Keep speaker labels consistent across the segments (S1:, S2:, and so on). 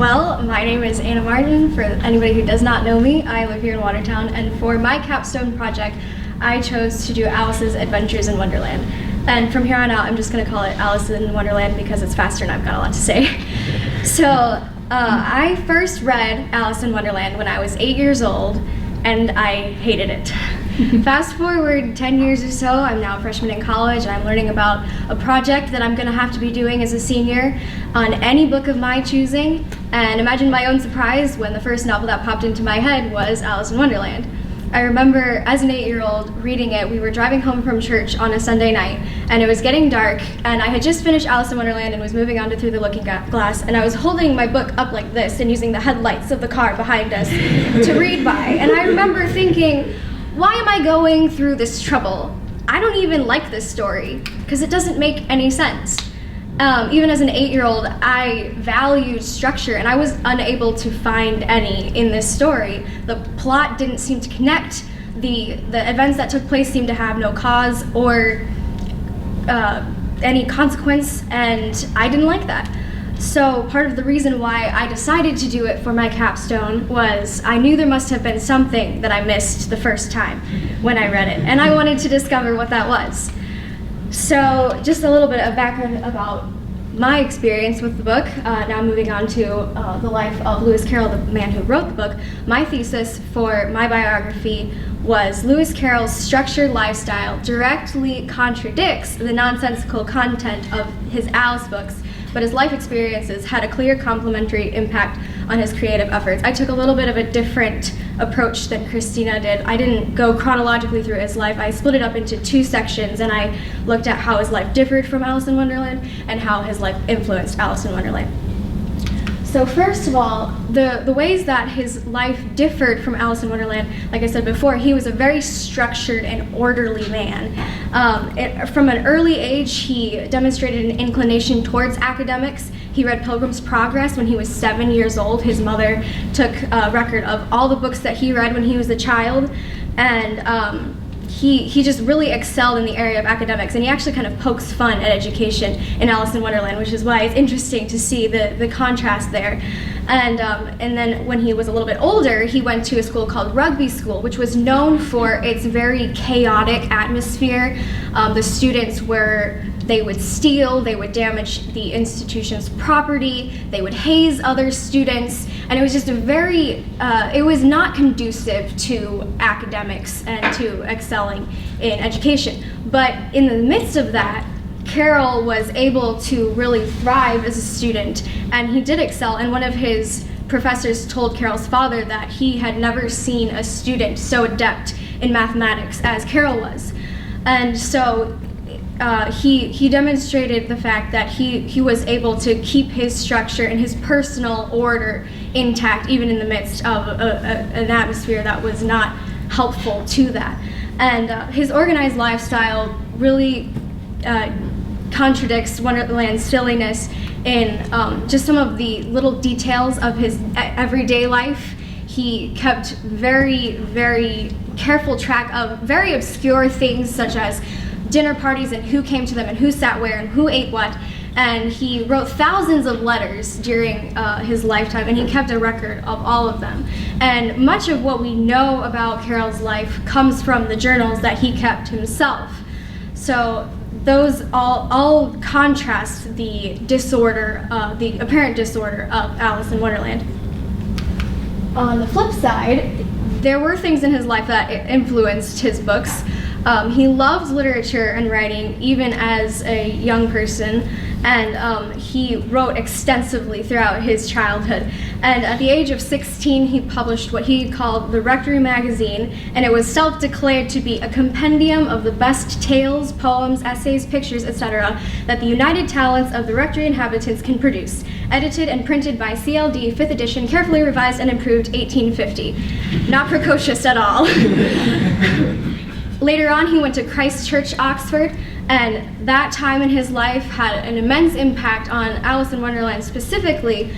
S1: Well, my name is Anna Martin. For anybody who does not know me, I live here in Watertown, and for my capstone project, I chose to do Alice's Adventures in Wonderland. And from here on out, I'm just going to call it Alice in Wonderland because it's faster and I've got a lot to say. So, I first read Alice in Wonderland when I was 8 years old, and I hated it. Fast forward 10 years or so, I'm now a freshman in college, and I'm learning about a project that I'm going to have to be doing as a senior on any book of my choosing. And imagine my own surprise when the first novel that popped into my head was Alice in Wonderland. I remember as an 8-year-old reading it. We were driving home from church on a Sunday night, and it was getting dark, and I had just finished Alice in Wonderland and was moving on to Through the Looking Glass, and I was holding my book up like this and using the headlights of the car behind us to read by. And I remember thinking, why am I going through this trouble? I don't even like this story, because it doesn't make any sense. Even as an 8-year-old, I valued structure, and I was unable to find any in this story. The plot didn't seem to connect. The events that took place seemed to have no cause or any consequence, and I didn't like that. So part of the reason why I decided to do it for my capstone was I knew there must have been something that I missed the first time when I read it, and I wanted to discover what that was. So just a little bit of background about my experience with the book. Now moving on to the life of Lewis Carroll, the man who wrote the book. My thesis for my biography was Lewis Carroll's structured lifestyle directly contradicts the nonsensical content of his Alice books, but his life experiences had a clear complementary impact on his creative efforts. I took a little bit of a different approach than Christina did. I didn't go chronologically through his life. I split it up into 2 sections, and I looked at how his life differed from Alice in Wonderland and how his life influenced Alice in Wonderland. So first of all, the ways that his life differed from Alice in Wonderland, like I said before, he was a very structured and orderly man. From an early age, he demonstrated an inclination towards academics. He read Pilgrim's Progress when he was 7 years old. His mother took a record of all the books that he read when he was a child, and he just really excelled in the area of academics, and he actually kind of pokes fun at education in Alice in Wonderland, which is why it's interesting to see the contrast there. And then when he was a little bit older, he went to a school called Rugby School, which was known for its very chaotic atmosphere. The students they would steal, they would damage the institution's property, they would haze other students, and it was just it was not conducive to academics and to excelling in education. But in the midst of that, Carroll was able to really thrive as a student, and he did excel, and one of his professors told Carroll's father that he had never seen a student so adept in mathematics as Carroll was. And so he demonstrated the fact that he was able to keep his structure and his personal order intact, even in the midst of an atmosphere that was not helpful to that. And his organized lifestyle really contradicts Wonderland's silliness in just some of the little details of his everyday life. He kept very, very careful track of very obscure things such as dinner parties and who came to them and who sat where and who ate what. And he wrote thousands of letters during his lifetime, and he kept a record of all of them. And much of what we know about Carroll's life comes from the journals that he kept himself. So those all contrast the disorder, the apparent disorder of Alice in Wonderland. On the flip side, there were things in his life that influenced his books. He loved literature and writing even as a young person, and he wrote extensively throughout his childhood. And at the age of 16, he published what he called the Rectory Magazine, and it was self-declared to be a compendium of the best tales, poems, essays, pictures, etc. that the united talents of the Rectory inhabitants can produce, edited and printed by CLD, 5th edition, carefully revised and improved 1850. Not precocious at all. Later on, he went to Christ Church, Oxford, and that time in his life had an immense impact on Alice in Wonderland specifically.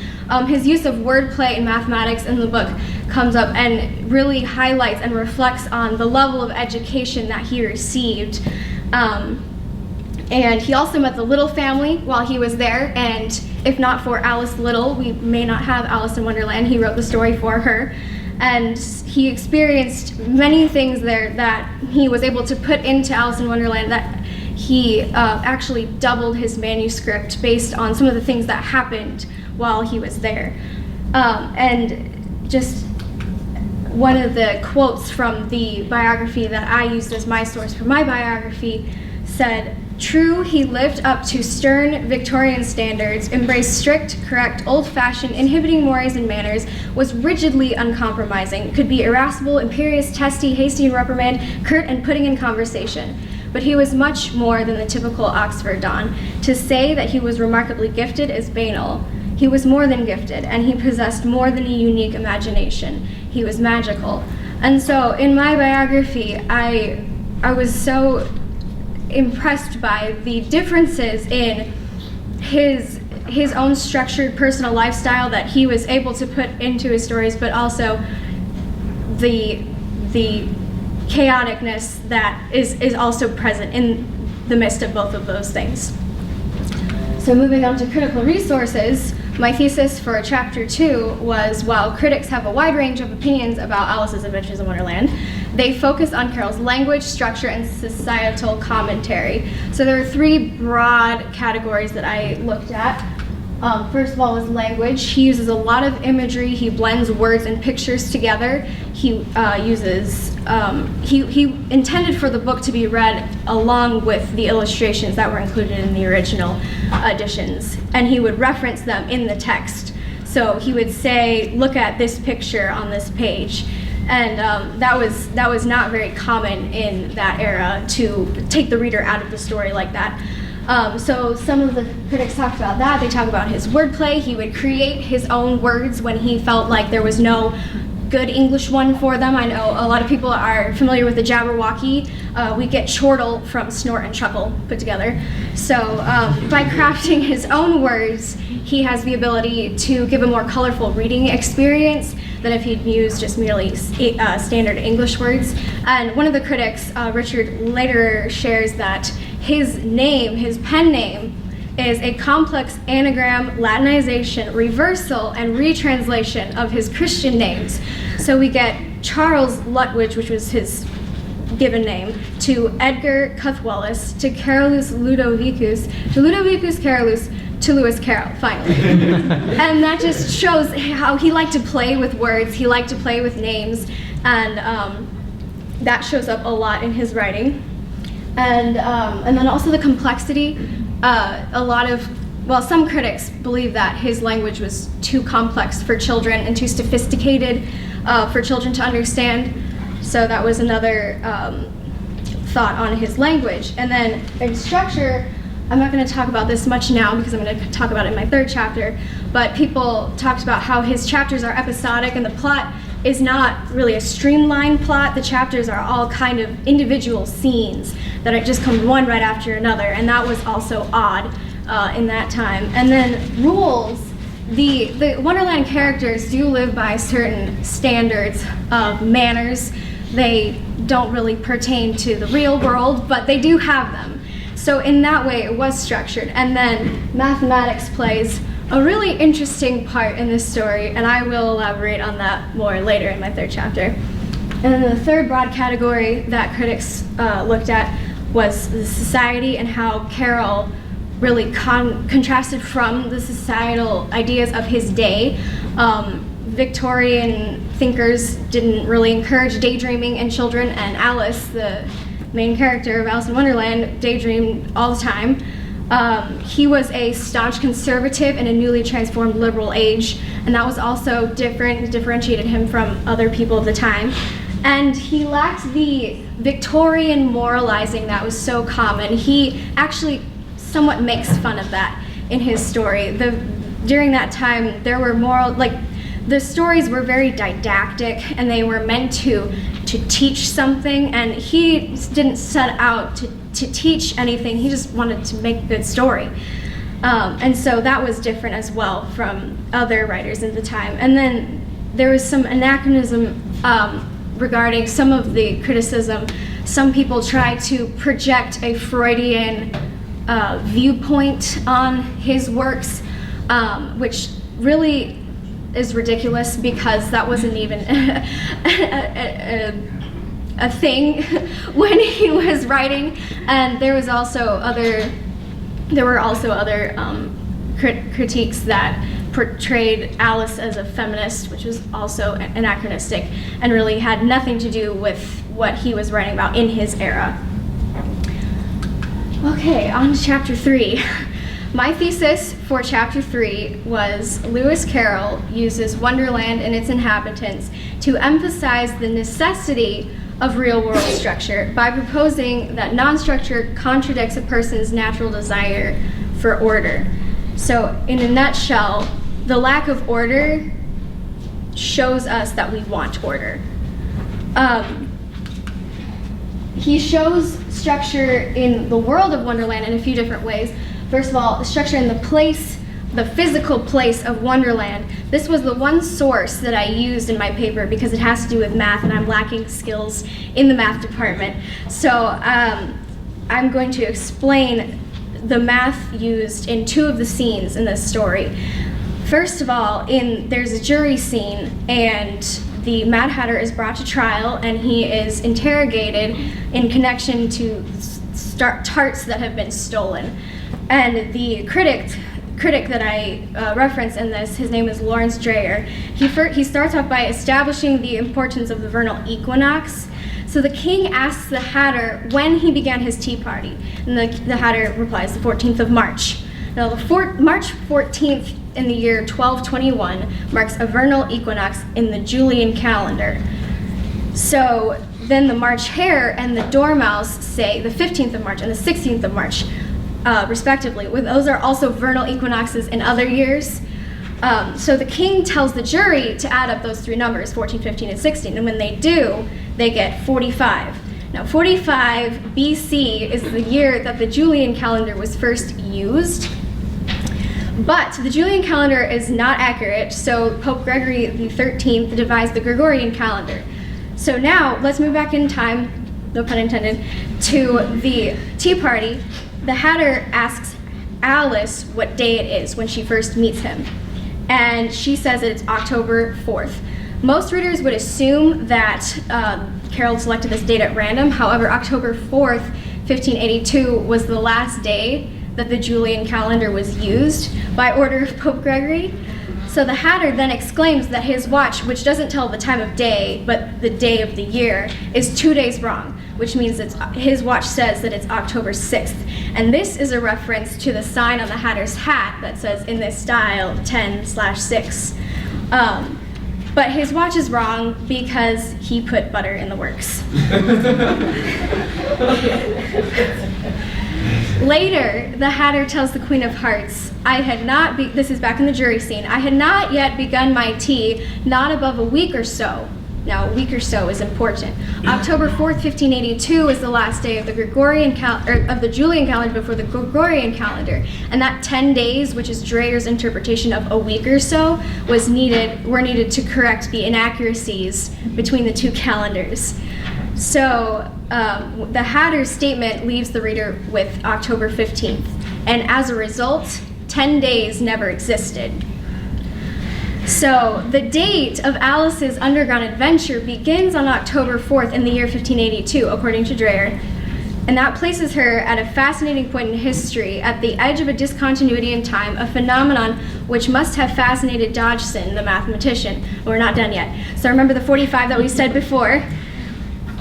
S1: His use of wordplay and mathematics in the book comes up and really highlights and reflects on the level of education that he received. And he also met the Little family while he was there, and if not for Alice Little, we may not have Alice in Wonderland. He wrote the story for her. And he experienced many things there that he was able to put into Alice in Wonderland, that he actually doubled his manuscript based on some of the things that happened while he was there. And just one of the quotes from the biography that I used as my source for my biography said, "True, he lived up to stern Victorian standards, embraced strict, correct, old-fashioned, inhibiting mores and manners, was rigidly uncompromising, could be irascible, imperious, testy, hasty in reprimand, curt and putting in conversation. But he was much more than the typical Oxford Don. To say that he was remarkably gifted is banal. He was more than gifted, and he possessed more than a unique imagination. He was magical." And so in my biography, I was so impressed by the differences in his own structured personal lifestyle that he was able to put into his stories, but also the chaoticness that is also present in the midst of both of those things. So moving on to critical resources, my thesis for chapter 2 was, while critics have a wide range of opinions about Alice's Adventures in Wonderland, they focus on Carroll's language, structure, and societal commentary. So there are 3 broad categories that I looked at. First of all is language. He uses a lot of imagery. He blends words and pictures together. He he intended for the book to be read along with the illustrations that were included in the original editions, and he would reference them in the text. So he would say, "Look at this picture on this page," and that was not very common in that era, to take the reader out of the story like that. So some of the critics talked about that. They talk about his wordplay. He would create his own words when he felt like there was no good English one for them. I know a lot of people are familiar with the Jabberwocky. We get chortle from snort and chuckle put together. So by crafting his own words, he has the ability to give a more colorful reading experience than if he'd used just merely standard English words. And one of the critics, Richard, later shares that his name, his pen name, is a complex anagram, Latinization, reversal, and retranslation of his Christian names. So we get Charles Lutwidge, which was his given name, to Edgar Cuthwellis, to Carolus Ludovicus, to Ludovicus Carolus, to Lewis Carroll, finally. And that just shows how he liked to play with words, he liked to play with names, and that shows up a lot in his writing. And then also the complexity. Some critics believe that his language was too complex for children and too sophisticated for children to understand. So that was another thought on his language. And then in structure, I'm not going to talk about this much now because I'm going to talk about it in my 3rd chapter, but people talked about how his chapters are episodic and the plot is not really a streamlined plot. The chapters are all kind of individual scenes that are just come one right after another, and that was also odd in that time. And then rules. The Wonderland characters do live by certain standards of manners. They don't really pertain to the real world, but they do have them. So in that way, it was structured. And then mathematics plays a really interesting part in this story, and I will elaborate on that more later in my 3rd chapter. And then the 3rd broad category that critics looked at was the society and how Carroll really contrasted from the societal ideas of his day. Victorian thinkers didn't really encourage daydreaming in children, and Alice, the main character of Alice in Wonderland, daydreamed all the time. He was a staunch conservative in a newly transformed liberal age, and that was also differentiated him from other people of the time. And he lacked the Victorian moralizing that was so common. He actually somewhat makes fun of that in his story. During that time, there were the stories were very didactic, and they were meant to teach something, and he didn't set out to teach anything. He just wanted to make a good story. And so that was different as well from other writers in the time. And then there was some anachronism regarding some of the criticism. Some people try to project a Freudian viewpoint on his works, which really is ridiculous because that wasn't even a thing when he was writing. And there were also other critiques that portrayed Alice as a feminist, which was also anachronistic and really had nothing to do with what he was writing about in his era. Okay, on to chapter 3. My thesis for chapter 3 was Lewis Carroll uses Wonderland and its inhabitants to emphasize the necessity of real-world structure by proposing that non-structure contradicts a person's natural desire for order. So, in a nutshell, the lack of order shows us that we want order. He shows structure in the world of Wonderland in a few different ways. First of all, the structure in the physical place of Wonderland. This was the one source that I used in my paper because it has to do with math and I'm lacking skills in the math department. So I'm going to explain the math used in 2 of the scenes in this story. First of all, there's a jury scene and the Mad Hatter is brought to trial and he is interrogated in connection to tarts that have been stolen. And the critic that I reference in this, his name is Lawrence Dreyer. He starts off by establishing the importance of the vernal equinox. So the king asks the Hatter when he began his tea party, and the Hatter replies, the 14th of March. Now, March 14th in the year 1221 marks a vernal equinox in the Julian calendar. So then the March Hare and the Dormouse say the 15th of March and the 16th of March, respectively. Those are also vernal equinoxes in other years. So the king tells the jury to add up those 3 numbers, 14, 15, and 16, and when they do, they get 45. Now, 45 BC is the year that the Julian calendar was first used, but the Julian calendar is not accurate, so Pope Gregory XIII devised the Gregorian calendar. So now, let's move back in time, no pun intended, to the tea party. The Hatter asks Alice what day it is when she first meets him, and she says that it's October 4th. Most readers would assume that Carroll selected this date at random. However, October 4th, 1582 was the last day that the Julian calendar was used by order of Pope Gregory. So the Hatter then exclaims that his watch, which doesn't tell the time of day, but the day of the year, is 2 days wrong, which means his watch says that it's October 6th. And this is a reference to the sign on the Hatter's hat that says, in this style, 10/6. But his watch is wrong because he put butter in the works. Later, the Hatter tells the Queen of Hearts, this is back in the jury scene, I had not yet begun my tea, not above a week or so. Now, a week or so is important. October 4th, 1582 is the last day of the of the Julian calendar before the Gregorian calendar. And that 10 days, which is Dreyer's interpretation of a week or so, were needed to correct the inaccuracies between the 2 calendars. So the Hatter's statement leaves the reader with October 15th. And as a result, 10 days never existed. So the date of Alice's underground adventure begins on October 4th in the year 1582, according to Dreyer. And that places her at a fascinating point in history, at the edge of a discontinuity in time, a phenomenon which must have fascinated Duchess, the mathematician. We're not done yet. So remember the 45 that we said before?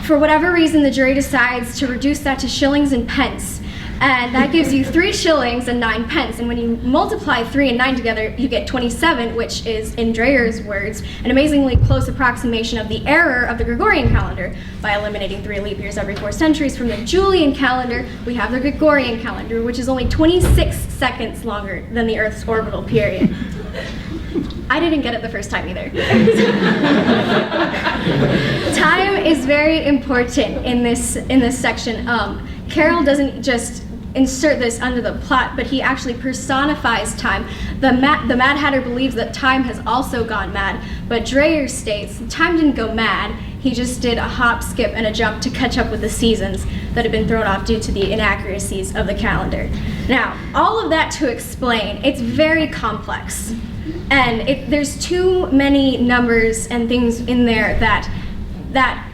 S1: For whatever reason, the jury decides to reduce that to shillings and pence. And that gives you 3 shillings and 9 pence. And when you multiply 3 and 9 together, you get 27, which is, in Dreyer's words, an amazingly close approximation of the error of the Gregorian calendar. By eliminating 3 leap years every 4 centuries from the Julian calendar, we have the Gregorian calendar, which is only 26 seconds longer than the Earth's orbital period. I didn't get it the first time either. Time is very important in this section. Carroll doesn't just insert this under the plot, but he actually personifies time. The Mad Hatter believes that time has also gone mad, but Dreyer states time didn't go mad. He just did a hop, skip, and a jump to catch up with the seasons that had been thrown off due to the inaccuracies of the calendar. Now, all of that to explain, it's very complex. And there's too many numbers and things in there that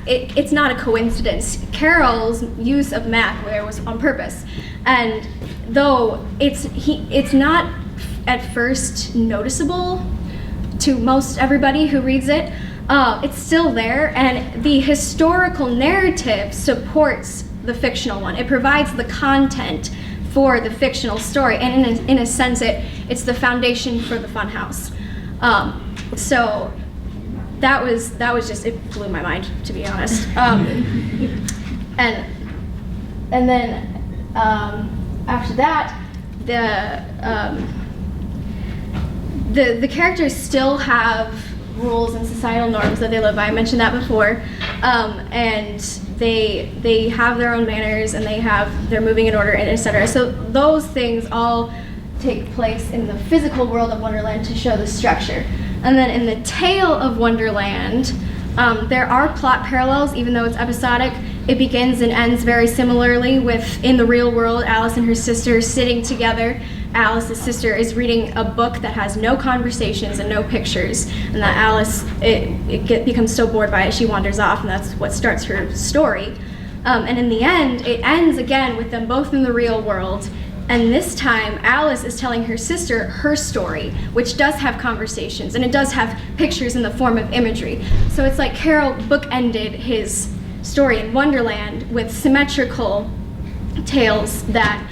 S1: it's not a coincidence. Carroll's use of math there was on purpose. And though it's not at first noticeable to most everybody who reads it, it's still there, and the historical narrative supports the fictional one. It provides the content for the fictional story, and in a sense, it's the foundation for the funhouse. So that was just, it blew my mind, to be honest. And then after that, the characters still have rules and societal norms that they live by. I mentioned that before, and they have their own manners, and they're moving in order, and etc. So those things all take place in the physical world of Wonderland to show the structure. And then in the tale of Wonderland, there are plot parallels, even though it's episodic. It begins and ends very similarly with, in the real world, Alice and her sister sitting together. Alice's sister is reading a book that has no conversations and no pictures, and that Alice becomes so bored by it she wanders off, and that's what starts her story. And in the end, it ends again with them both in the real world, and this time Alice is telling her sister her story, which does have conversations, and it does have pictures in the form of imagery. So it's like Carroll bookended his story in Wonderland with symmetrical tales that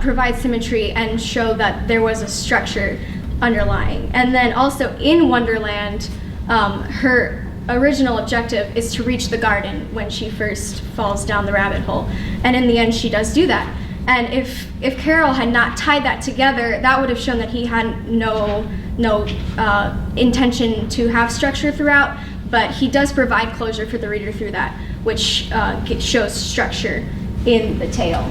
S1: provide symmetry and show that there was a structure underlying. And then also in Wonderland, her original objective is to reach the garden when she first falls down the rabbit hole. And in the end, she does do that. And if Carroll had not tied that together, that would have shown that he had no intention to have structure throughout, but he does provide closure for the reader through that, which shows structure in the tale.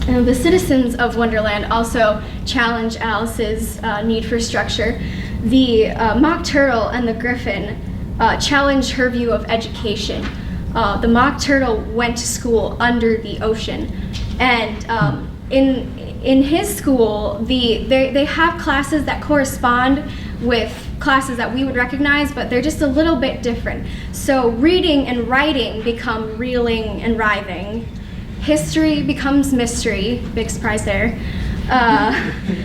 S1: And the citizens of Wonderland also challenge Alice's need for structure. The Mock Turtle and the Griffin challenge her view of education. The Mock Turtle went to school under the ocean, and in his school, they have classes that correspond with classes that we would recognize, but they're just a little bit different. So reading and writing become reeling and writhing. History becomes mystery, big surprise there.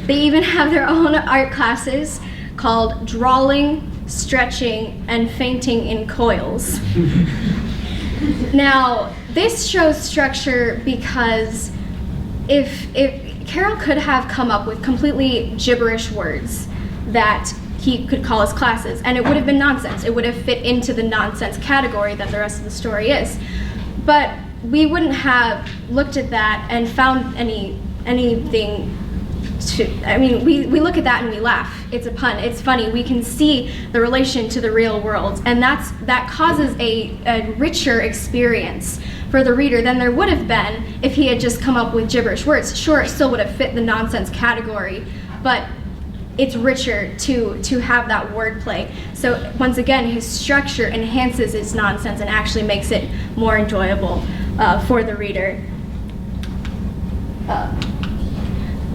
S1: They even have their own art classes called drawing, stretching, and fainting in coils. Now, this shows structure because if Carroll could have come up with completely gibberish words that he could call his classes, and it would have been nonsense. It would have fit into the nonsense category that the rest of the story is. But we wouldn't have looked at that and found anything to, I mean, we look at that and we laugh. It's a pun, it's funny. We can see the relation to the real world, and that causes a richer experience for the reader than there would have been if he had just come up with gibberish words. Sure, it still would have fit the nonsense category, but it's richer to have that wordplay. So once again, his structure enhances its nonsense and actually makes it more enjoyable for the reader.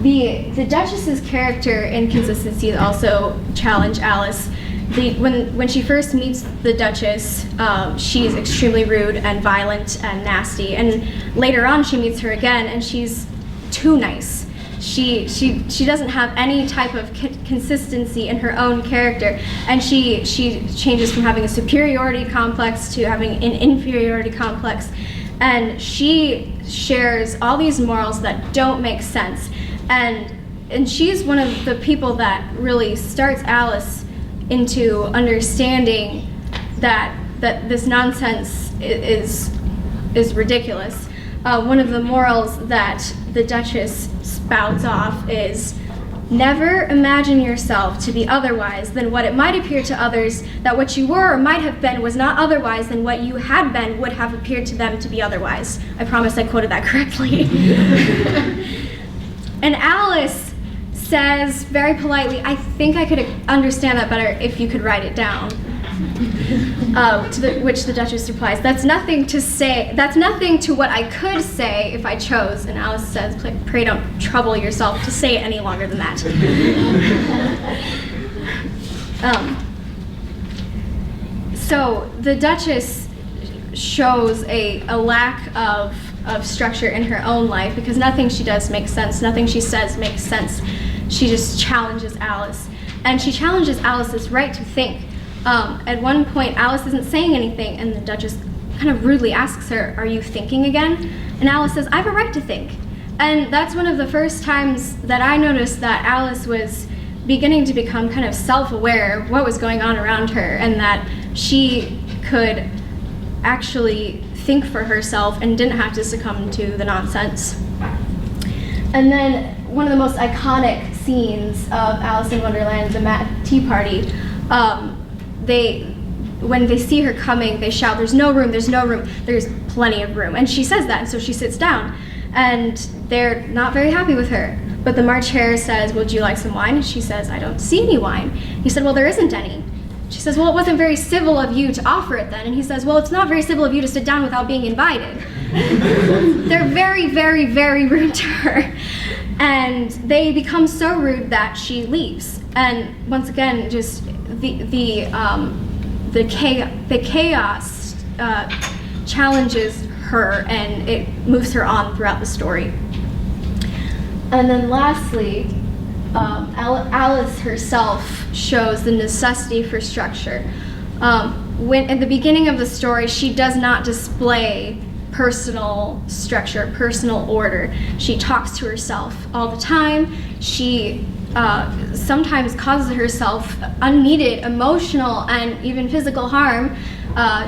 S1: The Duchess's character inconsistencies also challenge Alice. When she first meets the Duchess, she's extremely rude and violent and nasty, and later on she meets her again and she's too nice. She doesn't have any type of consistency in her own character, and she changes from having a superiority complex to having an inferiority complex, and she shares all these morals that don't make sense, and she's one of the people that really starts Alice into understanding that this nonsense is ridiculous. One of the morals that the Duchess spouts off is, never imagine yourself to be otherwise than what it might appear to others, that what you were or might have been was not otherwise than what you had been would have appeared to them to be otherwise. I promise I quoted that correctly. And Alice says very politely, I think I could understand that better if you could write it down. Which the Duchess replies, "That's nothing to say. That's nothing to what I could say if I chose." And Alice says, "Pray don't trouble yourself to say it any longer than that." So the Duchess shows a lack of structure in her own life because nothing she does makes sense, nothing she says makes sense. She just challenges Alice. And she challenges Alice's right to think. At one point, Alice isn't saying anything, and the Duchess kind of rudely asks her, "Are you thinking again?" And Alice says, "I have a right to think." And that's one of the first times that I noticed that Alice was beginning to become kind of self-aware of what was going on around her, and that she could actually think for herself and didn't have to succumb to the nonsense. And then one of the most iconic scenes of Alice in Wonderland, the tea party, when they see her coming, they shout, "There's no room, there's no room." There's plenty of room. And she says that, and so she sits down. And they're not very happy with her. But the March Hare says, "Would you like some wine?" And she says, "I don't see any wine." He said, "Well, there isn't any." She says, "Well, it wasn't very civil of you to offer it then." And he says, "Well, it's not very civil of you to sit down without being invited." They're very, very, very rude to her. And they become so rude that she leaves. And once again, just the chaos challenges her, and it moves her on throughout the story. And then lastly, Alice herself shows the necessity for structure. When at the beginning of the story, she does not display personal structure, personal order. She talks to herself all the time. She sometimes causes herself unneeded emotional and even physical harm.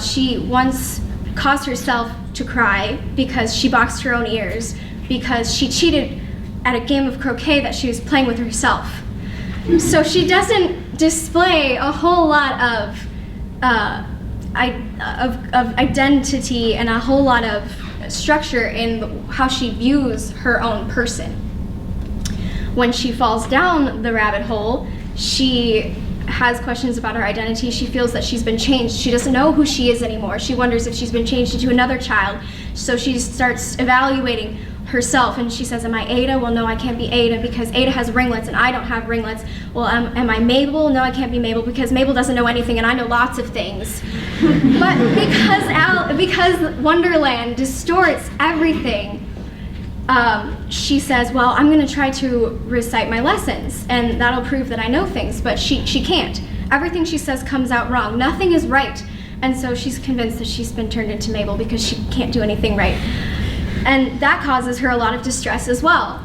S1: She once caused herself to cry because she boxed her own ears, because she cheated at a game of croquet that she was playing with herself. So she doesn't display a whole lot of identity and a whole lot of structure in how she views her own person. When she falls down the rabbit hole, she has questions about her identity. She feels that she's been changed. She doesn't know who she is anymore. She wonders if she's been changed into another child. So she starts evaluating herself, and she says, "Am I Ada? Well, no, I can't be Ada because Ada has ringlets and I don't have ringlets. Well, am I Mabel? No, I can't be Mabel because Mabel doesn't know anything and I know lots of things." But because Wonderland distorts everything, she says, "Well, I'm going to try to recite my lessons and that'll prove that I know things." But she can't. Everything she says comes out wrong. Nothing is right. And so she's convinced that she's been turned into Mabel because she can't do anything right. And that causes her a lot of distress as well.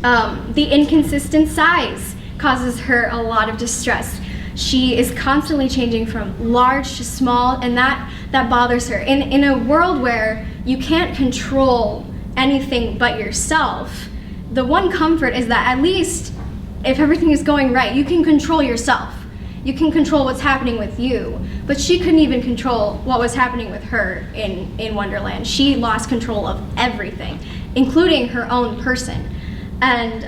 S1: The inconsistent size causes her a lot of distress. She is constantly changing from large to small, and that bothers her. In a world where you can't control anything but yourself, the one comfort is that at least if everything is going right, you can control yourself. You can control what's happening with you. But she couldn't even control what was happening with her in Wonderland. She lost control of everything, including her own person. And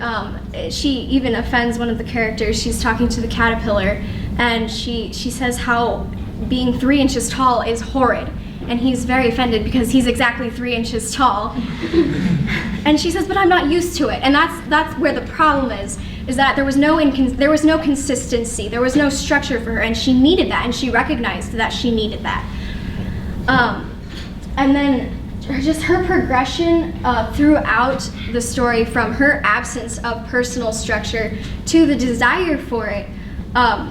S1: she even offends one of the characters. She's talking to the caterpillar, and she says how being 3 inches tall is horrid. And he's very offended because he's exactly 3 inches tall. And she says, "But I'm not used to it." And that's where the problem is that there was no consistency, there was no structure for her, and she needed that, and she recognized that she needed that. And then just her progression throughout the story, from her absence of personal structure to the desire for it,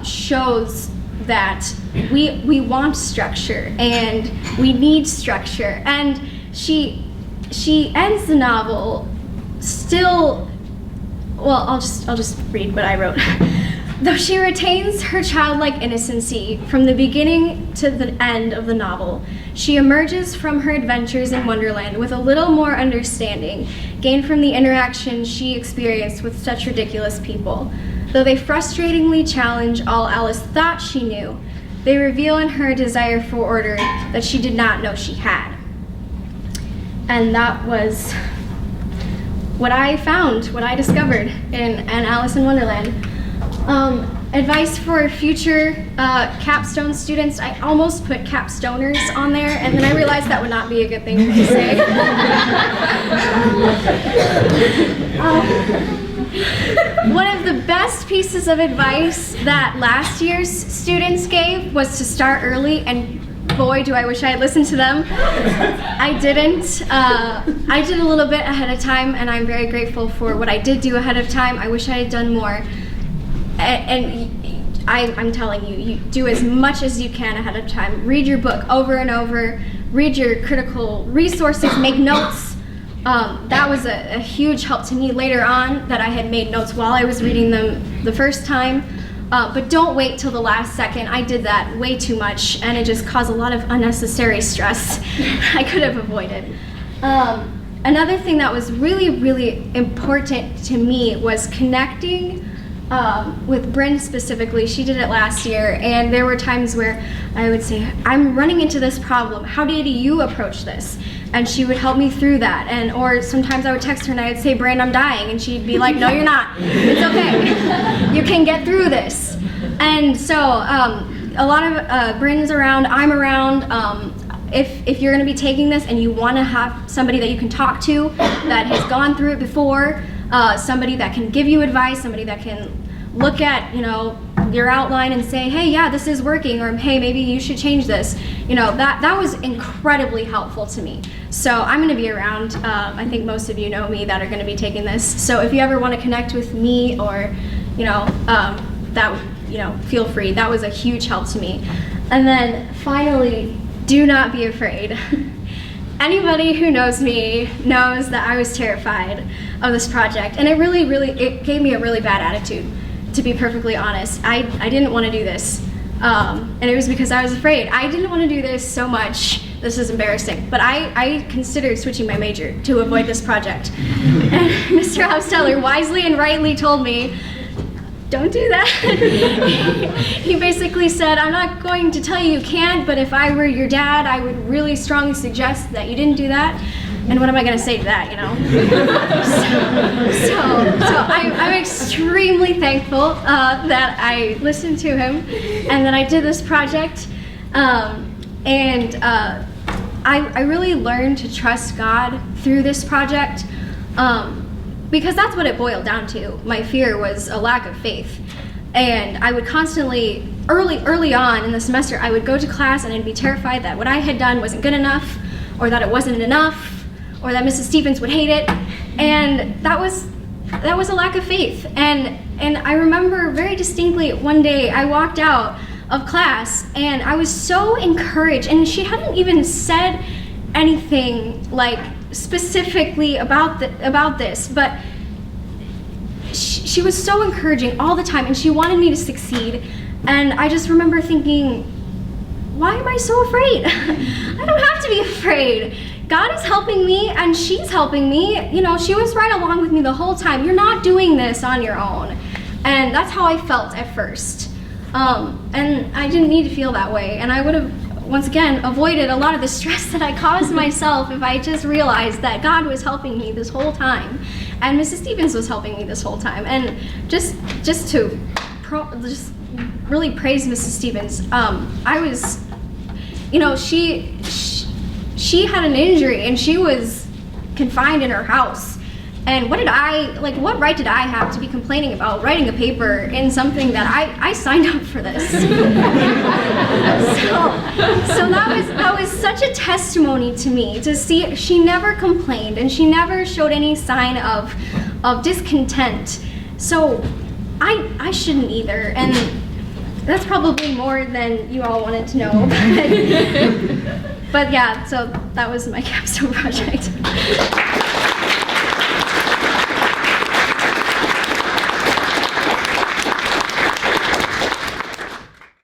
S1: shows that we want structure and we need structure. And she ends the novel still. Well, I'll just read what I wrote. Though she retains her childlike innocency from the beginning to the end of the novel, she emerges from her adventures in Wonderland with a little more understanding, gained from the interactions she experienced with such ridiculous people. Though they frustratingly challenge all Alice thought she knew, they reveal in her a desire for order that she did not know she had. And that was what I found, what I discovered in Alice in Wonderland. Advice for future capstone students. I almost put capstoners on there, and then I realized that would not be a good thing to say. One of the best pieces of advice that last year's students gave was to start early, and boy, do I wish I had listened to them. I didn't. I did a little bit ahead of time, and I'm very grateful for what I did do ahead of time. I wish I had done more. And I'm telling you, you do as much as you can ahead of time. Read your book over and over. Read your critical resources. Make notes. That was a huge help to me later on, that I had made notes while I was reading them the first time. But don't wait till the last second. I did that way too much, and it just caused a lot of unnecessary stress I could have avoided. Another thing that was really, really important to me was connecting with Bryn specifically. She did it last year, and there were times where I would say, I'm running into this problem. How did you approach this? And she would help me through that. Or sometimes I would text her and I would say, Bryn, I'm dying. And she'd be like, no, you're not. It's okay. You can get through this. And so a lot of Bryn's around, I'm around. If you're going to be taking this and you want to have somebody that you can talk to that has gone through it before, somebody that can give you advice, somebody that can look at, your outline and say, hey, yeah, this is working, or hey, maybe you should change this. That was incredibly helpful to me. So I'm going to be around. I think most of you know me that are going to be taking this. So if you ever want to connect with me, or feel free. That was a huge help to me. And then finally, do not be afraid. Anybody who knows me knows that I was terrified of this project, and it gave me a really bad attitude, to be perfectly honest. I didn't want to do this, and it was because I was afraid. I didn't want to do this so much. This is embarrassing, but I considered switching my major to avoid this project. And Mr. Hausteller wisely and rightly told me, don't do that. He basically said, I'm not going to tell you can't, but if I were your dad, I would really strongly suggest that you didn't do that. And what am I going to say to that, So I'm extremely thankful that I listened to him and that I did this project. I really learned to trust God through this project, because that's what it boiled down to. My fear was a lack of faith. And I would constantly, early on in the semester, I would go to class and I'd be terrified that what I had done wasn't good enough, or that it wasn't enough, or that Mrs. Stevens would hate it. And that was a lack of faith. And I remember very distinctly one day I walked out of class and I was so encouraged, and she hadn't even said anything like specifically about this, but she was so encouraging all the time, and she wanted me to succeed. And I just remember thinking, why am I so afraid? I don't have to be afraid. God is helping me, and she's helping me. She was right along with me the whole time. You're not doing this on your own. And that's how I felt at first. And I didn't need to feel that way. And I would have, once again, avoided a lot of the stress that I caused myself if I just realized that God was helping me this whole time, and Mrs. Stevens was helping me this whole time. And just to really praise Mrs. Stevens, I was, she had an injury and she was confined in her house. And what right did I have to be complaining about writing a paper in something that I signed up for this? So that was such a testimony to me to see she never complained and she never showed any sign of discontent. So I shouldn't either, and that's probably more than you all wanted to know. But yeah, so that was my capstone project.